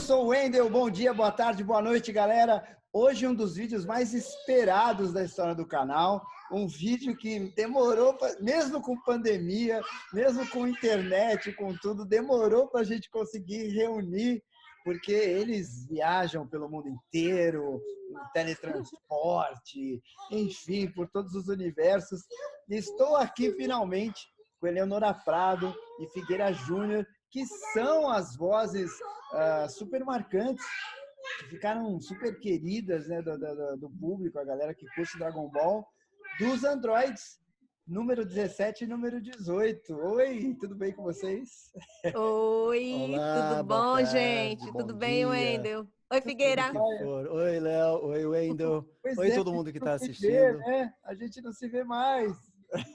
sou o Wendel, bom dia, boa tarde, boa noite, galera. Hoje um dos vídeos mais esperados da história do canal, um vídeo que demorou, mesmo com pandemia, mesmo com internet, com tudo, demorou para a gente conseguir reunir, porque eles viajam pelo mundo inteiro, no teletransporte, enfim, por todos os universos. Estou aqui finalmente com Eleonora Prado e Figueira Júnior, que são as vozes super marcantes, que ficaram super queridas, né, do público, a galera que curte Dragon Ball, dos androids, número 17 e número 18. Oi, tudo bem com vocês? Oi, Olá, tudo boa bom, tarde, gente? bom Tudo bem, dia, Wendel? Oi, Figueira. que for. Oi, Léo, oi, Wendel, Pois oi é, todo mundo que não está se vê, assistindo. né? A gente não se vê mais.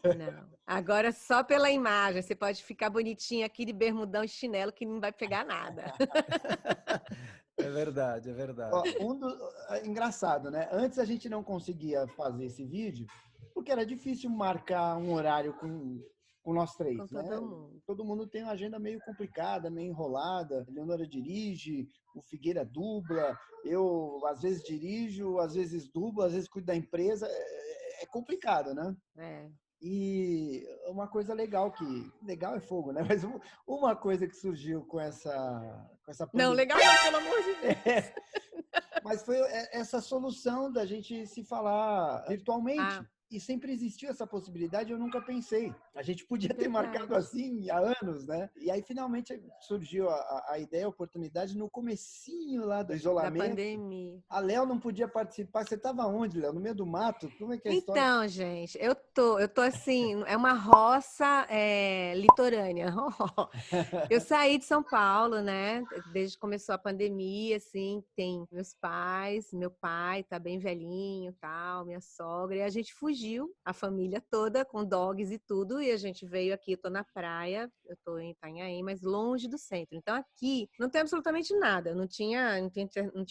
Não, agora só pela imagem. Você pode ficar bonitinho aqui de bermudão e chinelo que não vai pegar nada. É verdade, é Ó, verdade. engraçado, né? Antes a gente não conseguia fazer esse vídeo porque era difícil marcar um horário com nós Com três, né? todo mundo. Todo mundo tem uma agenda meio complicada, meio enrolada. A Leonora dirige, o Figueira dubla, eu às vezes dirijo, às vezes dublo, às vezes cuido da empresa. É complicado, né? É. E uma coisa legal legal é fogo, né? Mas uma coisa que surgiu com essa Não, pandemia, legal não, pelo amor de Deus. mas foi essa solução da gente se falar virtualmente. Ah, E sempre existiu essa possibilidade, eu nunca pensei. A gente podia ter marcado verdade. assim há anos, né? E aí finalmente surgiu a ideia, a oportunidade no comecinho lá do Da isolamento. pandemia. A Léo não podia participar. Você estava onde, Léo? No meio do mato? Como é que é a história? Então, gente, eu tô assim, é uma roça litorânea. Eu saí de São Paulo, né? Desde que começou a pandemia, assim, tem meus pais, meu pai tá bem velhinho, tal, minha sogra, e a gente fugiu, a família toda, com dogs e tudo, e a gente veio aqui, eu tô na praia, eu tô em Itanhaém, mas longe do centro. Então aqui não tem absolutamente nada, não tinha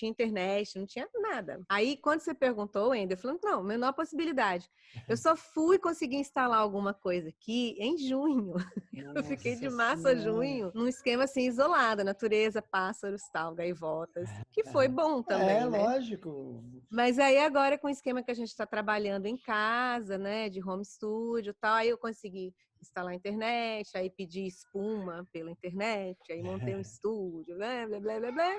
internet, não tinha nada. Aí, quando você perguntou, Wendel, eu falei, não, menor possibilidade. Eu só fui conseguir instalar alguma coisa aqui em junho. Eu fiquei de Nossa março a Senhora. junho num esquema assim isolado, natureza, pássaros, tal, gaivotas, que foi bom É, também, né? lógico. Mas aí agora com o esquema que a gente está trabalhando em casa, né, de home studio, e tal, aí eu consegui instalar a internet, aí pedi espuma pela internet, aí montei um estúdio, blá, blá, blá, blá, blá.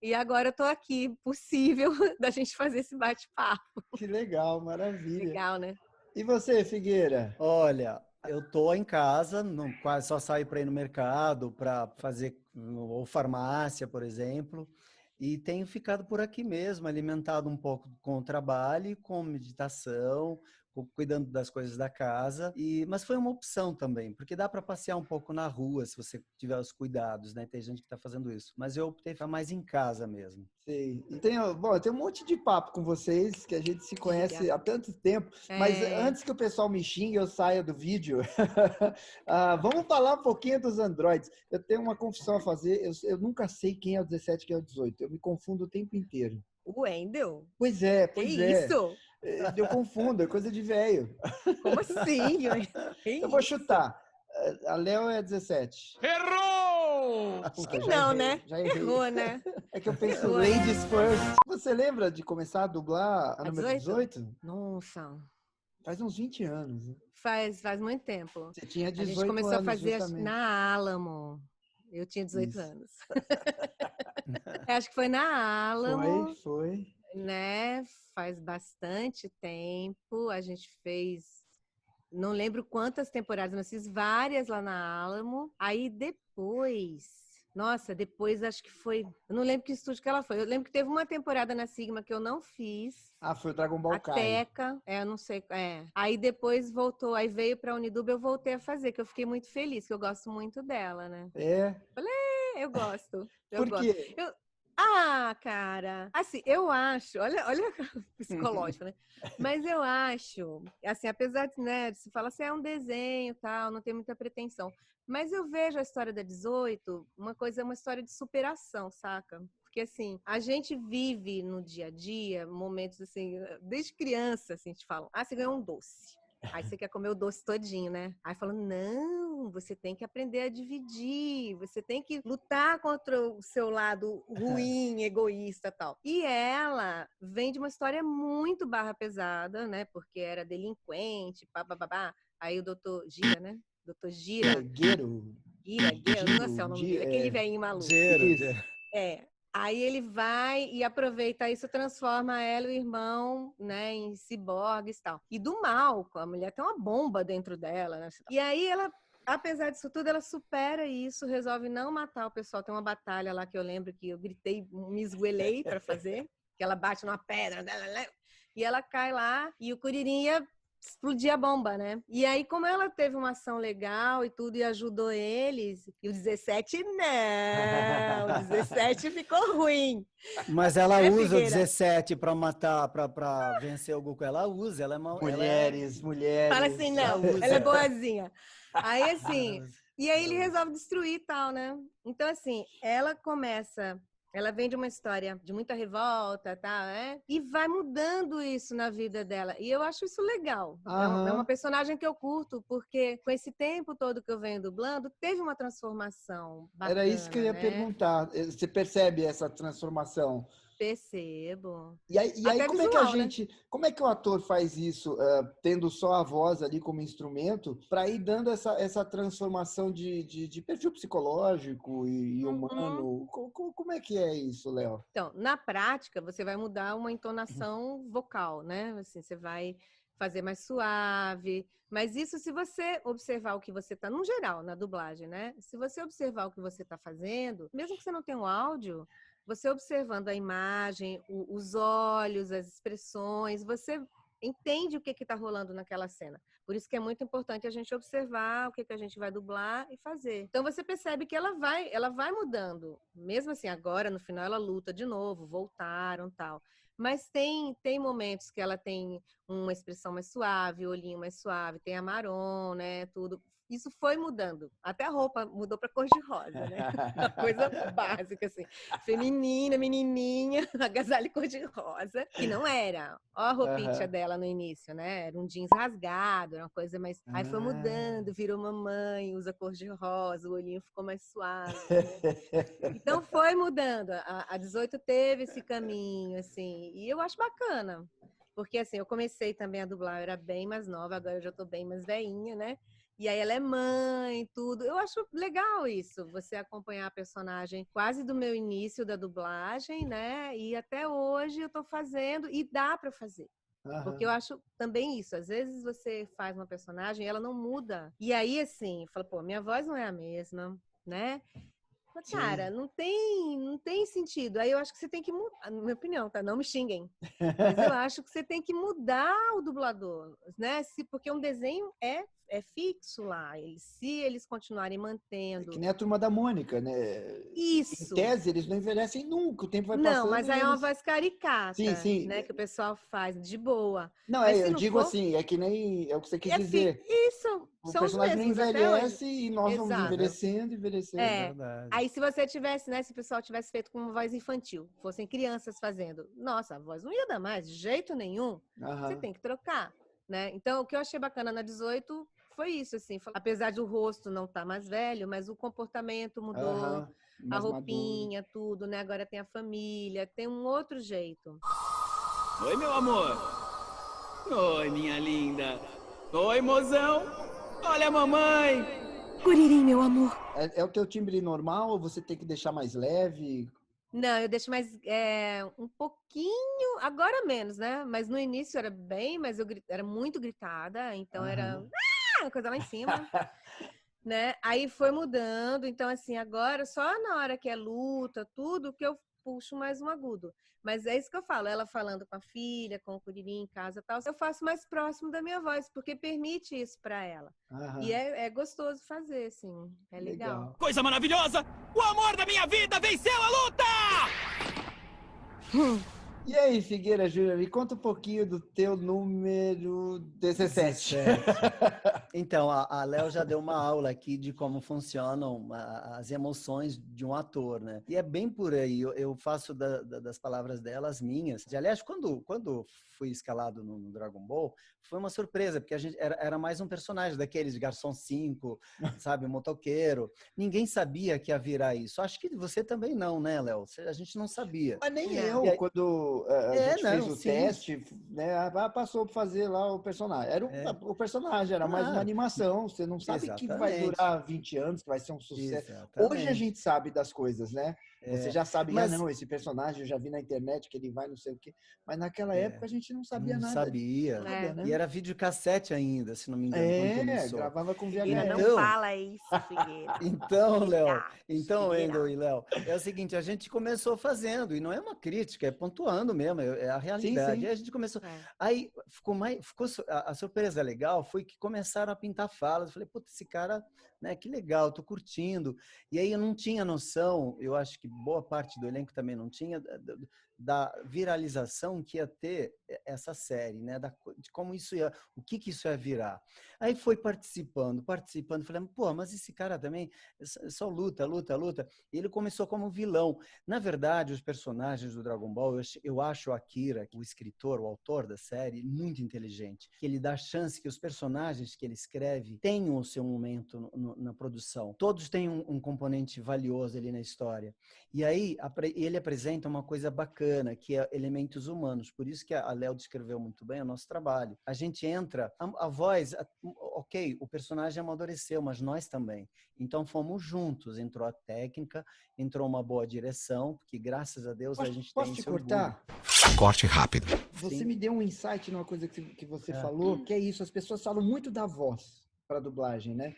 E agora eu tô aqui, possível da gente fazer esse bate-papo. Que legal, maravilha. Legal, né? E você, Figueira? Olha, eu tô em casa, quase só saio para ir no mercado, para fazer ou farmácia, por exemplo, e tenho ficado por aqui mesmo, alimentado um pouco com o trabalho, com meditação, cuidando das coisas da casa. Mas foi uma opção também, porque dá para passear um pouco na rua se você tiver os cuidados, né? Tem gente que está fazendo isso, mas eu optei por ficar mais em casa mesmo. Sei. E bom, eu tenho um monte de papo com vocês, que a gente se conhece Diga. há tanto tempo, mas É, antes que o pessoal me xingue, eu saia do vídeo, vamos falar um pouquinho dos androides. Eu tenho uma confissão a fazer, eu nunca sei quem é o 17 e quem é o 18, eu me confundo o tempo inteiro. o Wendel? Pois é, Que pois é. isso? Eu confundo, é coisa de velho. Como assim? Que Eu vou isso? chutar. A Léo é 17. Errou! Acho que Puta, já não, errei, né? já errei. Errou, né? É que eu penso Errou, né? ladies first. Você lembra de começar a dublar a A número 18? 18? Nossa, Faz uns 20 anos, né? faz muito tempo. Você tinha A gente 18 começou a anos, fazer justamente. na Alamo. Eu tinha 18 Isso. anos. Acho que foi na Foi, Alamo, foi. né? Faz bastante tempo. A gente fez, não lembro quantas temporadas, mas fiz várias lá na Alamo. Aí depois acho que foi, eu não lembro que estúdio que ela foi. Eu lembro que teve uma temporada na Sigma que eu não fiz. Ah, foi o Dragon Ball A Kai. Teca, eu não sei, Aí depois voltou, aí veio pra Unidub, eu voltei a fazer, que eu fiquei muito feliz, que eu gosto muito dela, né? É? Eu gosto, eu Por gosto. quê? Cara, assim, eu acho, olha psicológico, né? Mas eu acho, assim, apesar de, né, de se falar assim, é um desenho, tal, não tem muita pretensão, mas eu vejo a história da 18, uma história de superação, saca? Porque, assim, a gente vive no dia a dia momentos, assim, desde criança, assim, a gente fala, você ganhou um doce. Aí você quer comer o doce todinho, né? Aí fala, não, você tem que aprender a dividir, você tem que lutar contra o seu lado ruim, egoísta e tal. E ela vem de uma história muito barra pesada, né? Porque era delinquente, babá. Aí o doutor Gira, né? Doutor Gira. Gira, não sei o nome dele, aquele velhinho maluco. Gero. É. Aí ele vai e aproveita isso, transforma ela e o irmão, né, em ciborgues e tal. E do mal, a mulher tem uma bomba dentro dela, né? E aí ela, apesar disso tudo, ela supera isso, resolve não matar o pessoal. Tem uma batalha lá que eu lembro que eu gritei, me esgoelei para fazer, que ela bate numa pedra, e ela cai lá e o Curirinha explodir a bomba, né? E aí, como ela teve uma ação legal e tudo, e ajudou eles, e o 17 não, o 17 ficou ruim. Mas ela usa Figueira? o 17 para matar, para vencer o Goku. Ela usa, ela é uma... Mulheres. Fala assim, não, ela é boazinha. Aí, assim, e aí ele resolve destruir e tal, né? Então, assim, ela vem de uma história de muita revolta, tá, né? E vai mudando isso na vida dela. E eu acho isso legal. É uma personagem que eu curto, porque com esse tempo todo que eu venho dublando, teve uma transformação bacana. Era isso que eu ia perguntar. Você percebe essa transformação? Percebo. E aí como visual, é que a gente, como é que o ator faz isso, tendo só a voz ali como instrumento, para ir dando essa transformação de perfil psicológico e humano? Como é que é isso, Léo? Então, na prática, você vai mudar uma entonação vocal, né? Assim, você vai fazer mais suave. Mas isso, se você observar o que você está, no geral, na dublagem, né? Se você observar o que você está fazendo, mesmo que você não tenha um áudio, você observando a imagem, os olhos, as expressões, você entende o que está rolando naquela cena. Por isso que é muito importante a gente observar o que a gente vai dublar e fazer. Então você percebe que ela vai mudando. Mesmo assim, agora, no final, ela luta de novo, voltaram, tal. Mas tem momentos que ela tem uma expressão mais suave, o olhinho mais suave, tem a Maron, né, tudo. Isso foi mudando. Até a roupa mudou para cor de rosa, né? Uma coisa básica, assim. Feminina, menininha, agasalho cor de rosa, que não era. Ó a roupinha dela no início, né? Era um jeans rasgado, era uma coisa mais... Aí foi mudando, virou mamãe, usa cor de rosa, o olhinho ficou mais suave. Né? Então foi mudando. A 18 teve esse caminho, assim. E eu acho bacana. Porque, assim, eu comecei também a dublar, eu era bem mais nova, agora eu já tô bem mais velhinha, né? E aí ela é mãe, tudo. Eu acho legal isso, você acompanhar a personagem quase do meu início da dublagem, né? E até hoje eu tô fazendo, e dá para fazer. Porque eu acho também isso, às vezes você faz uma personagem e ela não muda. E aí, assim, fala, pô, minha voz não é a mesma, né? Mas, cara, não tem sentido. Aí eu acho que você tem que mudar, na minha opinião, tá? Não me xinguem. Mas eu acho que você tem que mudar o dublador, né? Porque um desenho é fixo lá. Se eles continuarem mantendo... Que nem a Turma da Mônica, né? Isso. Em tese, eles não envelhecem nunca, o tempo vai passando. Não, mas aí é uma voz caricata, sim. né? Que o pessoal faz de boa. Não, mas eu digo assim, é que nem... É o que você quis dizer. Isso, o são personagem não envelhece e nós Exato. vamos envelhecendo. Verdade. Aí se você tivesse, né? Se o pessoal tivesse feito com uma voz infantil, fossem crianças fazendo, nossa, a voz não ia dar mais, de jeito nenhum. Você tem que trocar, né? Então, o que eu achei bacana na 18 foi isso, assim. Apesar de o rosto não estar mais velho, mas o comportamento mudou, a roupinha, maduro. Tudo, né? Agora tem a família, tem um outro jeito. Oi, meu amor. Oi, minha linda. Oi, mozão. Olha a mamãe. Curirim, meu amor. É o teu timbre normal ou você tem que deixar mais leve? Não, eu deixo mais um pouquinho, agora menos, né? Mas no início era bem, mas eu era muito gritada, então era uma coisa lá em cima, né? Aí foi mudando, então assim, agora só na hora que é luta, tudo, que eu puxo mais um agudo. Mas é isso que eu falo, ela falando com a filha, com o Curirim em casa e tal, eu faço mais próximo da minha voz, porque permite isso pra ela. E é gostoso fazer, assim, é legal. Coisa maravilhosa! O amor da minha vida venceu a luta! E aí, Figueira Júnior, me conta um pouquinho do teu número 17. 17. Então, a Léo já deu uma aula aqui de como funcionam as emoções de um ator, né? E é bem por aí, eu faço das palavras dela as minhas. Aliás, quando fui escalado no Dragon Ball, foi uma surpresa, porque a gente era mais um personagem daqueles de Garçom 5, sabe, motoqueiro. Ninguém sabia que ia virar isso. Acho que você também não, né, Léo? A gente não sabia. Mas nem Não. eu, aí- quando a gente fez o sim. teste, né, passou para fazer lá o personagem. O personagem, era mais uma Claro. animação. Você não sabe que vai Exatamente. durar 20 anos, que vai ser um sucesso. Exatamente. Hoje a gente sabe das coisas, né? Você já sabe, Mas não, esse personagem eu já vi na internet que ele vai não sei o quê. Mas naquela época a gente não sabia não nada. sabia. Nada, né? E era videocassete ainda, se não me engano, quando começou. Gravava com Figueira, VHS. não Então- fala isso, Figueira. Então, Léo, Figueira. então, Wendel e Léo, é o seguinte, a gente começou fazendo, e não é uma crítica, é pontuando mesmo, é a realidade. sim. Aí a gente começou. É. Aí a surpresa legal foi que começaram a pintar falas. Eu falei, puta, esse cara, né, que legal, tô curtindo. E aí eu não tinha noção, eu acho que boa parte do elenco também não tinha, da viralização que ia ter essa série, né? De como isso ia, o que isso ia virar. Aí foi participando, falei, pô, mas esse cara também só luta. E ele começou como vilão. Na verdade, os personagens do Dragon Ball, eu acho o Akira, o escritor, o autor da série, muito inteligente. Que ele dá chance que os personagens que ele escreve tenham o seu momento na produção. Todos têm um componente valioso ali na história. E aí ele apresenta uma coisa bacana, que é elementos humanos. Por isso que a Léo descreveu muito bem o nosso trabalho. A gente entra, a voz, ok, o personagem amadureceu, mas nós também. Então fomos juntos, entrou a técnica, entrou uma boa direção, porque graças a Deus a gente tem Posso te esse cortar? Corte rápido. Você Sim. me deu um insight numa coisa que você falou, que é isso, as pessoas falam muito da voz para dublagem, né?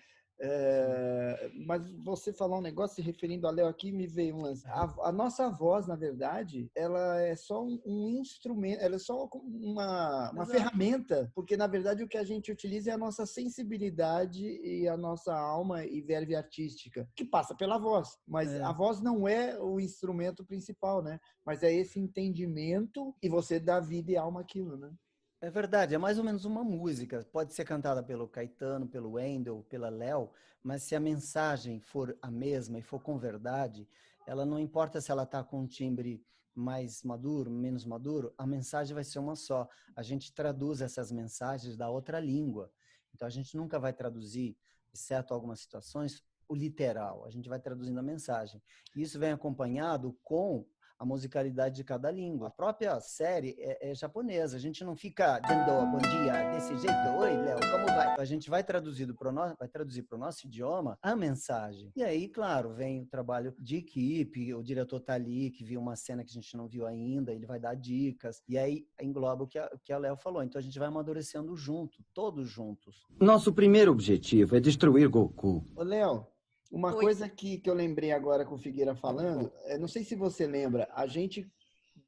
Mas você falou um negócio se referindo a Léo aqui, me veio um lance. A nossa voz, na verdade, ela é só um instrumento, ela é só uma ferramenta, porque na verdade o que a gente utiliza é a nossa sensibilidade e a nossa alma e verve artística, que passa pela voz. Mas a voz não é o instrumento principal, né? Mas é esse entendimento e você dá vida e alma àquilo, né? É verdade, é mais ou menos uma música. Pode ser cantada pelo Caetano, pelo Wendel, pela Léo, mas se a mensagem for a mesma e for com verdade, ela não importa se ela está com um timbre mais maduro, menos maduro, a mensagem vai ser uma só. A gente traduz essas mensagens da outra língua. Então a gente nunca vai traduzir, exceto algumas situações, o literal. A gente vai traduzindo a mensagem. E isso vem acompanhado com a musicalidade de cada língua. A própria série é japonesa. A gente não fica dando bom dia desse jeito. Oi, Léo, como vai? A gente vai traduzir para o nosso idioma a mensagem. E aí, claro, vem o trabalho de equipe. O diretor tá ali, que viu uma cena que a gente não viu ainda, ele vai dar dicas. E aí engloba o que a Léo falou. Então a gente vai amadurecendo junto, todos juntos. Nosso primeiro objetivo é destruir Goku. Ô, Léo, uma coisa que eu lembrei agora com o Figueira falando, não sei se você lembra, a gente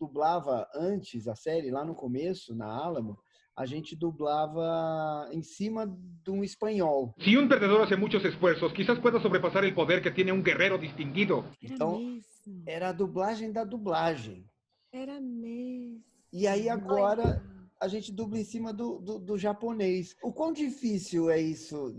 dublava antes a série, lá no começo, na Alamo, a gente dublava em cima de um espanhol. Si un perdedor hace muchos esfuerzos, quizás pueda sobrepasar el poder que tiene un guerrero distinguido. Então, era a dublagem da dublagem. Era mesmo. E aí agora a gente dubla em cima do japonês. O quão difícil é isso,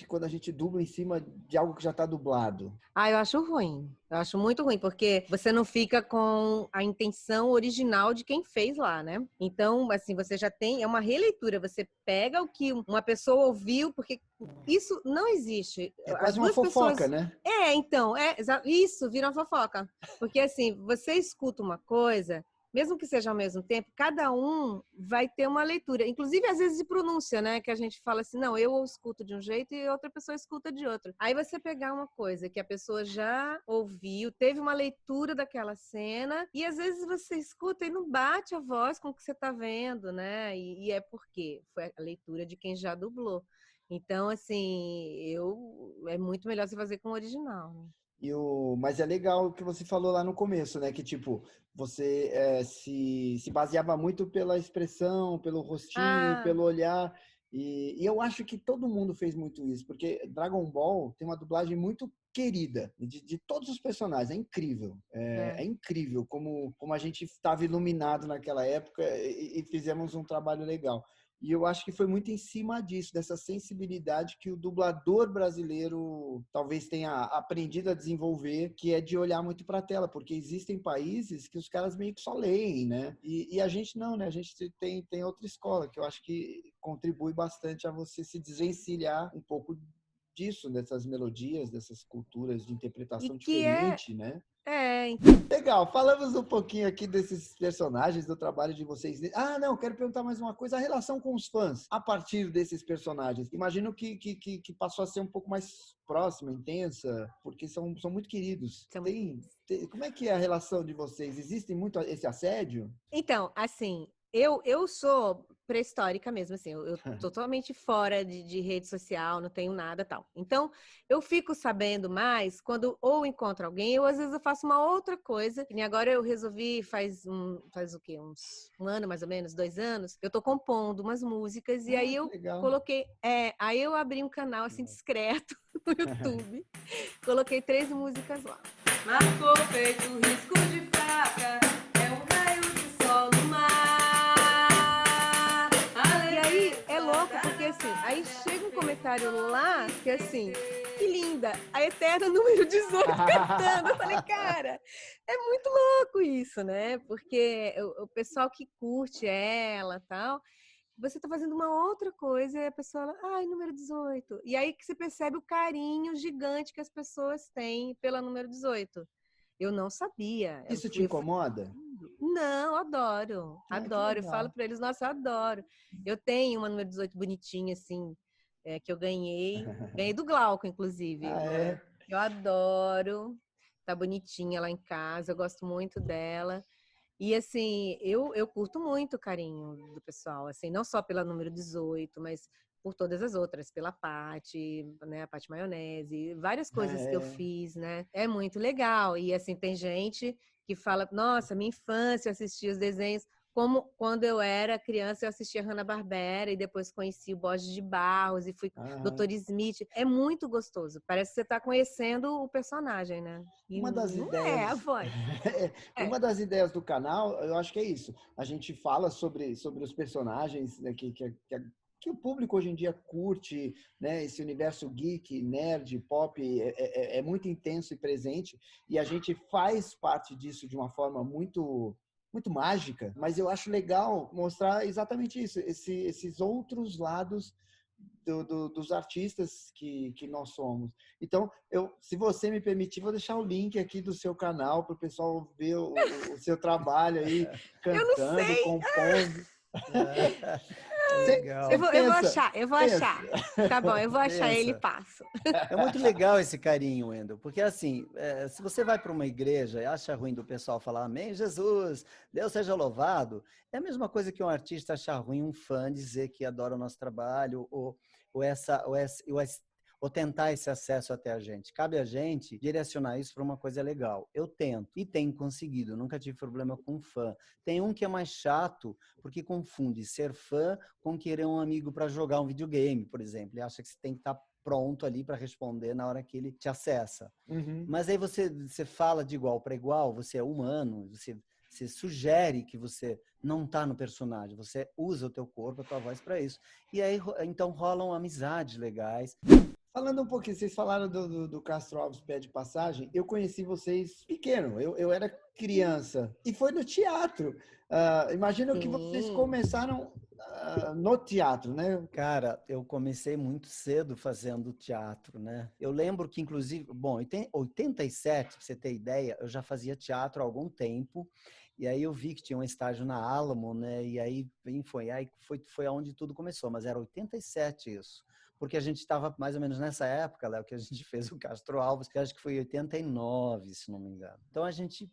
quando a gente dubla em cima de algo que já está dublado? Eu acho ruim. Eu acho muito ruim, porque você não fica com a intenção original de quem fez lá, né? Então, assim, você já tem... É uma releitura. Você pega o que uma pessoa ouviu, porque isso não existe. É quase uma fofoca, né? Então, isso vira uma fofoca. Porque, assim, você escuta uma coisa... Mesmo que seja ao mesmo tempo, cada um vai ter uma leitura. Inclusive, às vezes, de pronúncia, né? Que a gente fala assim, não, eu escuto de um jeito e outra pessoa escuta de outro. Aí você pegar uma coisa que a pessoa já ouviu, teve uma leitura daquela cena, e às vezes você escuta e não bate a voz com o que você está vendo, né? E é porque foi a leitura de quem já dublou. Então, assim, é muito melhor você fazer com o original, né? Mas é legal o que você falou lá no começo, né? Que, tipo, você se baseava muito pela expressão, pelo rostinho, pelo olhar. E eu acho que todo mundo fez muito isso, porque Dragon Ball tem uma dublagem muito querida, de todos os personagens. É incrível. É incrível como a gente estava iluminado naquela época e fizemos um trabalho legal. E eu acho que foi muito em cima disso, dessa sensibilidade que o dublador brasileiro talvez tenha aprendido a desenvolver, que é de olhar muito para a tela, porque existem países que os caras meio que só leem, né? E a gente não, né? A gente tem outra escola, que eu acho que contribui bastante a você se desvencilhar um pouco disso, dessas melodias, dessas culturas de interpretação diferente, né? Legal, falamos um pouquinho aqui desses personagens, do trabalho de vocês. Ah, não, quero perguntar mais uma coisa, a relação com os fãs, a partir desses personagens. Imagino que passou a ser um pouco mais próxima, intensa, porque são muito queridos. Como é que é a relação de vocês? Existe muito esse assédio? Então, assim, eu sou pré-histórica mesmo, assim, eu totalmente fora de rede social, não tenho nada tal. Então, eu fico sabendo mais quando ou encontro alguém, ou às vezes eu faço uma outra coisa. E agora eu resolvi, faz o quê? Um ano, mais ou menos, 2 anos, eu tô compondo umas músicas e aí eu coloquei, aí eu abri um canal, assim, discreto no YouTube, coloquei 3 músicas lá. Marcou feito risco de faca, é um raio de sol no mar. E aí é louco, porque assim, aí chega um comentário lá que assim, que linda, a eterna número 18 cantando. Eu falei, cara, é muito louco isso, né? Porque o pessoal que curte ela e tal, você tá fazendo uma outra coisa e a pessoa, ai, número 18. E aí que você percebe o carinho gigante que as pessoas têm pela número 18. Eu não sabia. Isso te incomoda? Não, adoro. Adoro. Eu falo para eles, nossa, eu adoro. Eu tenho uma número 18 bonitinha, assim, que eu ganhei. Ganhei do Glauco, inclusive. Eu adoro. Tá bonitinha lá em casa, eu gosto muito dela. E, assim, eu curto muito o carinho do pessoal, assim, não só pela número 18, mas por todas as outras, pela Paty, né, a Paty Maionese, várias coisas que eu fiz, né? É muito legal. E, assim, tem gente que fala, nossa, minha infância, eu assistia os desenhos, como quando eu era criança, eu assistia Hanna-Barbera e depois conheci o Borges de Barros e fui Dr. Smith. É muito gostoso. Parece que você está conhecendo o personagem, né? E uma das não ideias, é a voz. Uma das ideias do canal, eu acho que é isso. A gente fala sobre os personagens, né, que o público hoje em dia curte, né? Esse universo geek, nerd, pop é muito intenso e presente, e a gente faz parte disso de uma forma muito mágica, mas eu acho legal mostrar exatamente isso, esses outros lados dos artistas que nós somos. Então, se você me permitir, vou deixar o link aqui do seu canal para o pessoal ver o seu trabalho aí, cantando, compondo. Legal. Eu vou achar. Tá bom, eu vou achar ele e passo. É muito legal esse carinho, Wendel, porque assim, se você vai para uma igreja e acha ruim do pessoal falar amém, Jesus, Deus seja louvado, é a mesma coisa que um artista achar ruim um fã dizer que adora o nosso trabalho ou tentar esse acesso até a gente. Cabe a gente direcionar isso para uma coisa legal. Eu tento e tenho conseguido, nunca tive problema com fã. Tem um que é mais chato, porque confunde ser fã com querer um amigo para jogar um videogame, por exemplo. Ele acha que você tem que estar pronto ali para responder na hora que ele te acessa. Mas aí você fala de igual para igual, você é humano, você sugere que você não está no personagem, você usa o teu corpo, a tua voz para isso. E aí, então, rolam amizades legais. Falando um pouquinho, vocês falaram do Castro Alves Pede Passagem, eu conheci vocês pequeno, eu era criança, e foi no teatro. Imagino que vocês começaram no teatro, né? Cara, eu comecei muito cedo fazendo teatro, né? Eu lembro que, inclusive, bom, em 87, pra você ter ideia, eu já fazia teatro há algum tempo, e aí eu vi que tinha um estágio na Alamo, né? E aí foi onde tudo começou, mas era 87 isso. Porque a gente estava mais ou menos nessa época, Léo, que a gente fez o Castro Alves, que acho que foi em 89, se não me engano. Então a gente,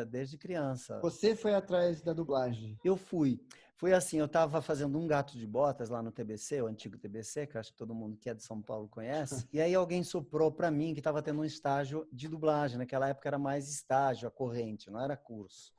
desde criança. Você foi atrás da dublagem? Eu fui. Foi assim, eu estava fazendo um Gato de Botas lá no TBC, o antigo TBC, que acho que todo mundo que é de São Paulo conhece. E aí alguém soprou para mim que estava tendo um estágio de dublagem. Naquela época era mais estágio, a corrente, não era curso.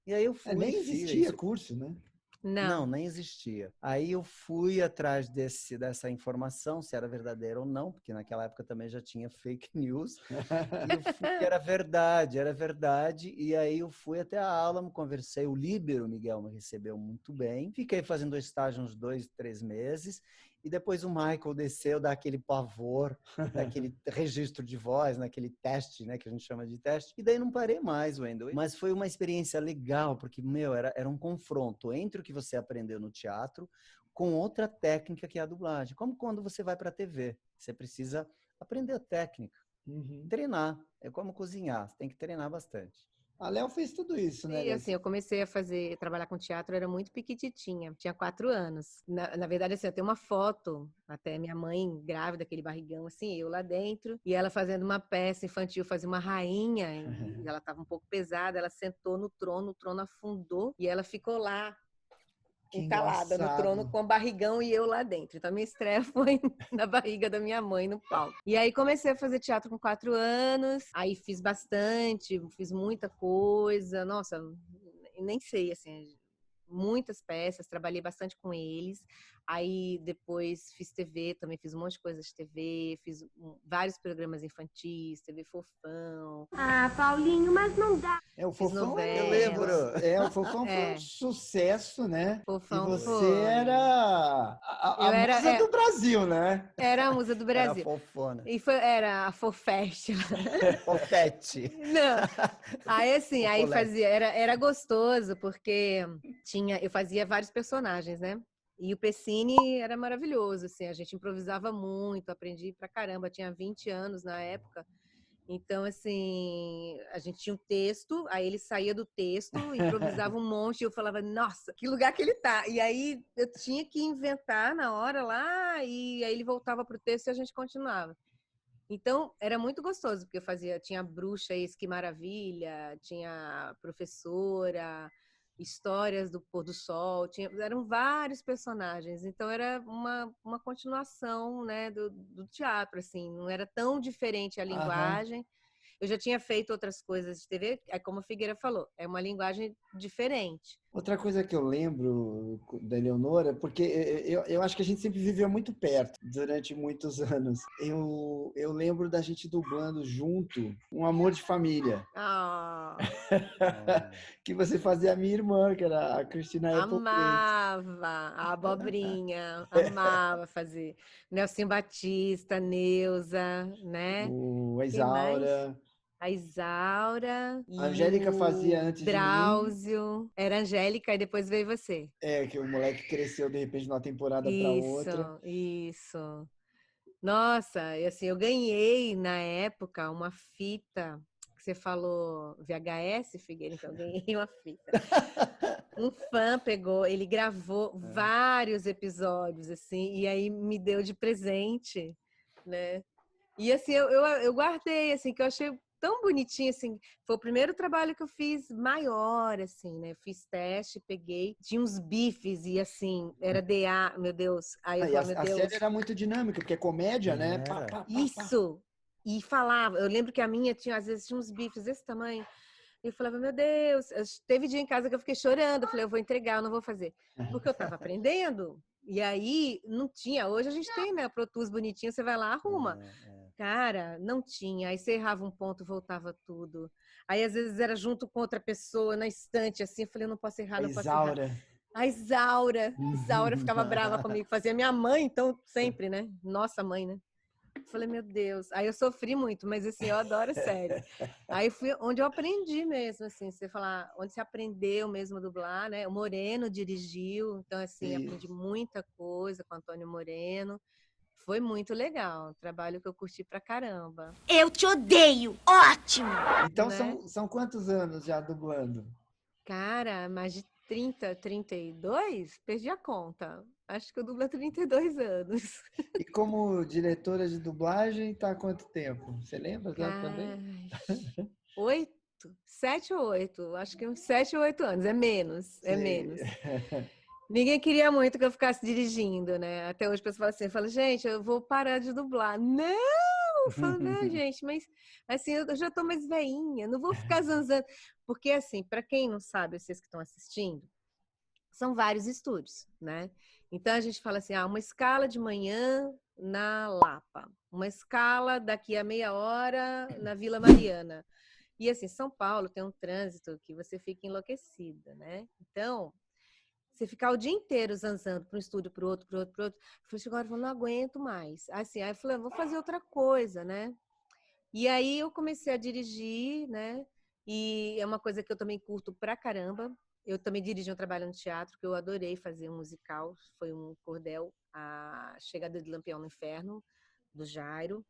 E aí eu fui. Nem existia curso, né? Não. nem existia. Aí eu fui atrás dessa informação, se era verdadeira ou não, porque naquela época também já tinha fake news. E eu fui que era verdade. E aí eu fui até a Alamo, conversei. O Líbero, Miguel, me recebeu muito bem. Fiquei fazendo estágio uns 2, 3 meses. E depois o Michael desceu daquele pavor, daquele registro de voz, naquele teste, né, que a gente chama de teste. E daí não parei mais, Wendel. Mas foi uma experiência legal, porque, era um confronto entre o que você aprendeu no teatro com outra técnica que é a dublagem. Como quando você vai para a TV. Você precisa aprender a técnica. Treinar. É como cozinhar. Você tem que treinar bastante. A Léo fez tudo isso, né? E assim, eu comecei a trabalhar com teatro, eu era muito piquititinha, tinha 4 anos. Na verdade, assim, eu tenho uma foto, até minha mãe grávida, aquele barrigão, assim, eu lá dentro, e ela fazendo uma peça infantil, fazia uma rainha, e ela estava um pouco pesada, ela sentou no trono, o trono afundou, e ela ficou lá, entalada no trono com o barrigão e eu lá dentro. Então, a minha estreia foi na barriga da minha mãe no palco. E aí, comecei a fazer teatro com 4 anos. Aí, fiz bastante, fiz muita coisa. Nossa, nem sei, assim, muitas peças. Trabalhei bastante com eles. Aí, depois, fiz TV, também fiz um monte de coisas de TV. Fiz vários programas infantis, TV Fofão. Ah, Paulinho, mas não dá. O Fofão, eu lembro. O Fofão foi um sucesso, né? Fofão, e você foi. era a musa do Brasil, né? Era a musa do Brasil. Era fofona. E era a Fofete. Fofete. Não. Aí, assim, aí fazia... Era gostoso, porque eu fazia vários personagens, né? E o Pessini era maravilhoso, assim. A gente improvisava muito, aprendi pra caramba. Tinha 20 anos na época. Então, assim, a gente tinha um texto, aí ele saía do texto, improvisava um monte, e eu falava, nossa, que lugar que ele tá. E aí eu tinha que inventar na hora lá, e aí ele voltava pro texto e a gente continuava. Então, era muito gostoso, porque tinha a bruxa, que maravilha, tinha a professora, histórias do pôr do sol, eram vários personagens, então era uma continuação, né, do teatro, assim, não era tão diferente a linguagem. Eu já tinha feito outras coisas de TV, como a Figueira falou, é uma linguagem diferente. Outra coisa que eu lembro da Eleonora, porque eu acho que a gente sempre viveu muito perto durante muitos anos. Eu lembro da gente dublando junto Um Amor de Família. Que você fazia a minha irmã, que era a Cristina Applegate. Amava a abobrinha, amava fazer. Nelson Batista, Neuza, né? A Isaura. A Isaura. A Angélica fazia antes Drauzio. de mim. Era a Angélica e depois veio você. Que o moleque cresceu de repente de uma temporada para outra. Isso. Nossa, e assim, eu ganhei na época uma fita, que você falou VHS, Figueiredo, então eu ganhei uma fita. Um fã pegou, ele gravou vários episódios, assim, e aí me deu de presente, né? E assim, eu guardei, assim, que eu achei tão bonitinho, assim, foi o primeiro trabalho que eu fiz maior, assim, né? Fiz teste, peguei, tinha uns bifes e assim, era DA, meu Deus. Aí eu falei, meu Deus. A série era muito dinâmica, porque é comédia, né? Pá. Isso! E falava, eu lembro que a minha às vezes tinha uns bifes desse tamanho. E eu falava, meu Deus, teve dia em casa que eu fiquei chorando, eu falei, eu vou entregar, eu não vou fazer. Porque eu tava aprendendo. E aí, não tinha. Hoje a gente tem, né? Pro Tools bonitinho, você vai lá, arruma. Cara, não tinha. Aí você errava um ponto, voltava tudo. Aí, às vezes, era junto com outra pessoa, na estante, assim. Eu falei, eu não posso errar, não posso errar. A Isaura. Isaura ficava brava comigo. Fazia minha mãe, então, sempre, né? Nossa mãe, né? Eu falei, meu Deus. Aí eu sofri muito, mas assim, eu adoro a série. Aí fui onde eu aprendi mesmo, assim, você falar, onde você aprendeu mesmo a dublar, né? O Moreno dirigiu, então assim, aprendi muita coisa com o Antônio Moreno. Foi muito legal, um trabalho que eu curti pra caramba. Eu te odeio! Ótimo! Então, né? são quantos anos já dublando? Cara, mais de 30, 32? Perdi a conta. Acho que eu dublo há 32 anos. E como diretora de dublagem, tá há quanto tempo? Você lembra também? 7 ou 8. Acho que uns 7 ou 8 anos. É menos. É menos. Ninguém queria muito que eu ficasse dirigindo, né? Até hoje o pessoal fala assim, gente, eu vou parar de dublar. Não! Eu falo, não, gente, mas assim, eu já tô mais velhinha, não vou ficar zanzando. Porque assim, para quem não sabe, vocês que estão assistindo, são vários estúdios, né? Então a gente fala assim, uma escala de manhã na Lapa, uma escala daqui a meia hora na Vila Mariana. E assim, São Paulo tem um trânsito que você fica enlouquecida, né? Então, você ficar o dia inteiro zanzando para um estúdio, para o outro, para o outro, para o outro. Eu falei, agora eu não aguento mais. Assim, aí eu falei, vou fazer outra coisa, né? E aí eu comecei a dirigir, né? E é uma coisa que eu também curto pra caramba. Eu também dirigi um trabalho no teatro, que eu adorei fazer um musical. Foi um cordel, A Chegada de Lampião no Inferno, do Jairo.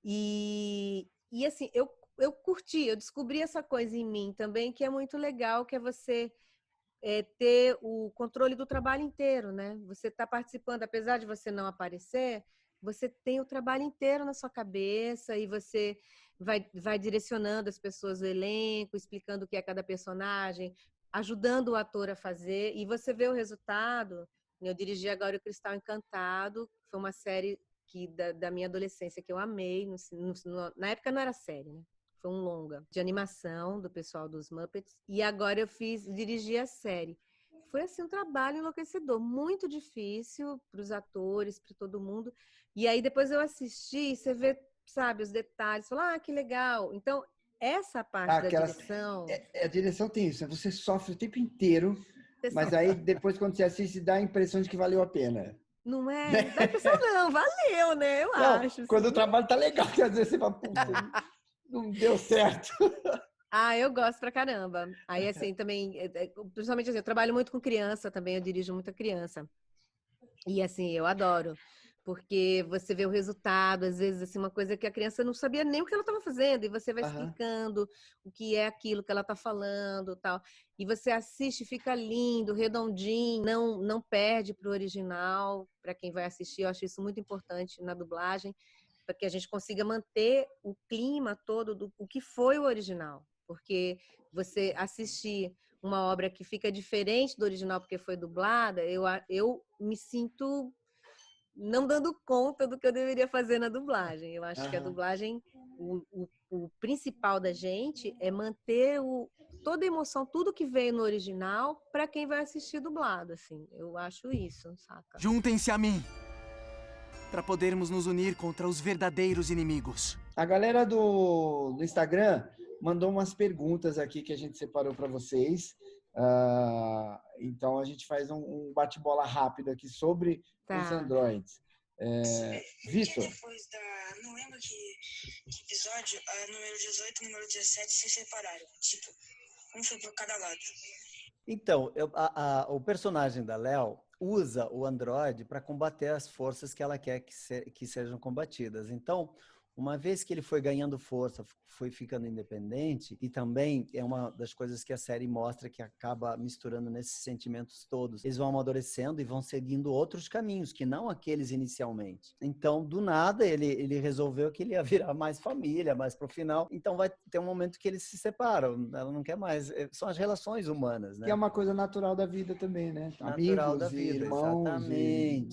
E assim, eu curti, eu descobri essa coisa em mim também, que é muito legal, que é você ter o controle do trabalho inteiro, né? Você está participando, apesar de você não aparecer, você tem o trabalho inteiro na sua cabeça e você vai direcionando as pessoas do elenco, explicando o que é cada personagem, ajudando o ator a fazer, e você vê o resultado. Eu dirigi agora o Cristal Encantado, foi uma série da minha adolescência que eu amei. Na época não era série, né? Foi um longa de animação do pessoal dos Muppets. E agora eu dirigi a série. Foi assim um trabalho enlouquecedor, muito difícil para os atores, para todo mundo. E aí depois eu assisti, você vê, sabe, os detalhes, fala, que legal. Então, essa parte da direção... A direção tem isso, você sofre o tempo inteiro, mas aí depois quando você assiste dá a impressão de que valeu a pena. Não é? Dá a impressão não, valeu, né? Eu acho. Quando o trabalho tá legal, quer dizer, você fala, puta, não deu certo. Eu gosto pra caramba. Aí, assim, também, principalmente assim, eu trabalho muito com criança também, eu dirijo muita criança. E, assim, eu adoro, porque você vê o resultado, às vezes, assim, uma coisa que a criança não sabia nem o que ela estava fazendo, e você vai explicando o que é aquilo que ela está falando, tal. E você assiste, fica lindo, redondinho, não perde pro original, para quem vai assistir. Eu acho isso muito importante na dublagem, para que a gente consiga manter o clima todo do o que foi o original. Porque você assistir uma obra que fica diferente do original porque foi dublada, eu me sinto não dando conta do que eu deveria fazer na dublagem. Eu acho que a dublagem, o principal da gente é manter toda a emoção, tudo que veio no original, para quem vai assistir dublado, assim. Eu acho isso, saca? Juntem-se a mim, para podermos nos unir contra os verdadeiros inimigos. A galera do Instagram mandou umas perguntas aqui que a gente separou para vocês. Então a gente faz um bate-bola rápido aqui sobre os androides. Vitor. Não lembro que episódio, número 18 e número 17 se separaram. Tipo, um foi por cada lado. Então, o personagem da Léo usa o androide para combater as forças que ela quer que sejam combatidas. Então, uma vez que ele foi ganhando força, foi ficando independente, e também é uma das coisas que a série mostra, que acaba misturando nesses sentimentos todos. Eles vão amadurecendo e vão seguindo outros caminhos, que não aqueles inicialmente. Então, do nada, ele resolveu que ele ia virar mais família, mais pro final. Então, vai ter um momento que eles se separam. Ela não quer mais. São as relações humanas, né? Que é uma coisa natural da vida também, né? Natural Amigos da vida, irmãos,